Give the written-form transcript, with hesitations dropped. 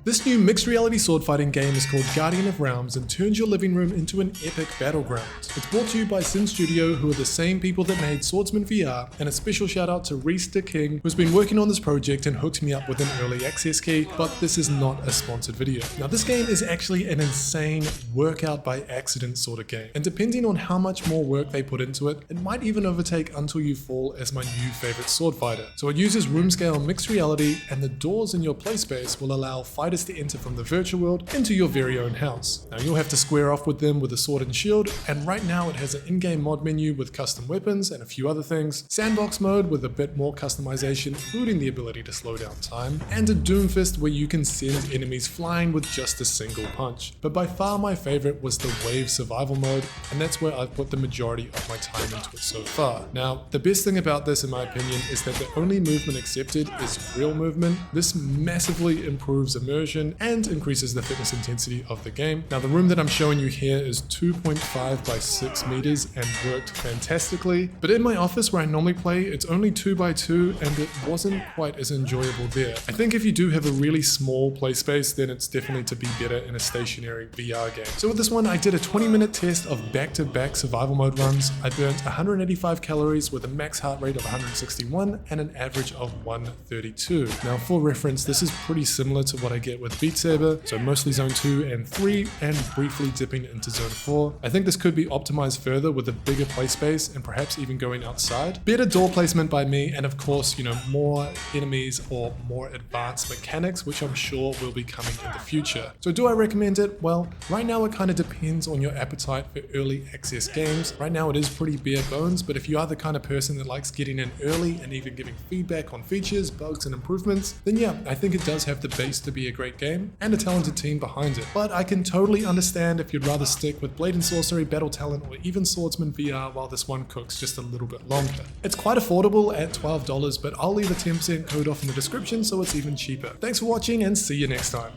This new mixed reality sword fighting game is called Guardian of Realms and turns your living room into an epic battleground. It's brought to you by Sinn Studio, who are the same people that made Swordsman VR, and a special shout out to Reese the King, who's been working on this project and hooked me up with an early access key, but this is not a sponsored video. Now this game is actually an insane workout by accident sort of game, and depending on how much more work they put into it, it might even overtake Until You Fall as my new favorite sword fighter. So it uses room scale mixed reality, and the doors in your play space will allow fighters to enter from the virtual world into your very own house. Now you'll have to square off with them with a sword and shield, and right now it has an in-game mod menu with custom weapons and a few other things, sandbox mode with a bit more customization including the ability to slow down time, and a doomfist where you can send enemies flying with just a single punch. But by far my favorite was the wave survival mode, and that's where I've put the majority of my time into it so far. Now the best thing about this in my opinion is that the only movement accepted is real movement. This massively improves immersion and increases the fitness intensity of the game. Now the room that I'm showing you here is 2.5 by 6 meters and worked fantastically, but in my office where I normally play it's only 2 by 2 and it wasn't quite as enjoyable there. I think if you do have a really small play space then it's definitely to be better in a stationary VR game. So with this one I did a 20-minute test of back-to-back survival mode runs. I burnt 185 calories with a max heart rate of 161 and an average of 132. Now for reference this is pretty similar to what I get with Beat Saber, so mostly zone 2 and 3 and briefly dipping into zone 4. I think this could be optimized further with a bigger play space and perhaps even going outside. Better door placement by me, and of course, more enemies or more advanced mechanics, which I'm sure will be coming in the future. So do I recommend it? Well, right now it kind of depends on your appetite for early access games. Right now it is pretty bare bones, but if you are the kind of person that likes getting in early and even giving feedback on features, bugs and improvements, then yeah, I think it does have the base to be a great game and a talented team behind it. But I can totally understand if you'd rather stick with Blade and Sorcery, Battle Talent, or even Swordsman VR while this one cooks just a little bit longer. It's quite affordable at $12, but I'll leave a 10% code off in the description so it's even cheaper. Thanks for watching and see you next time.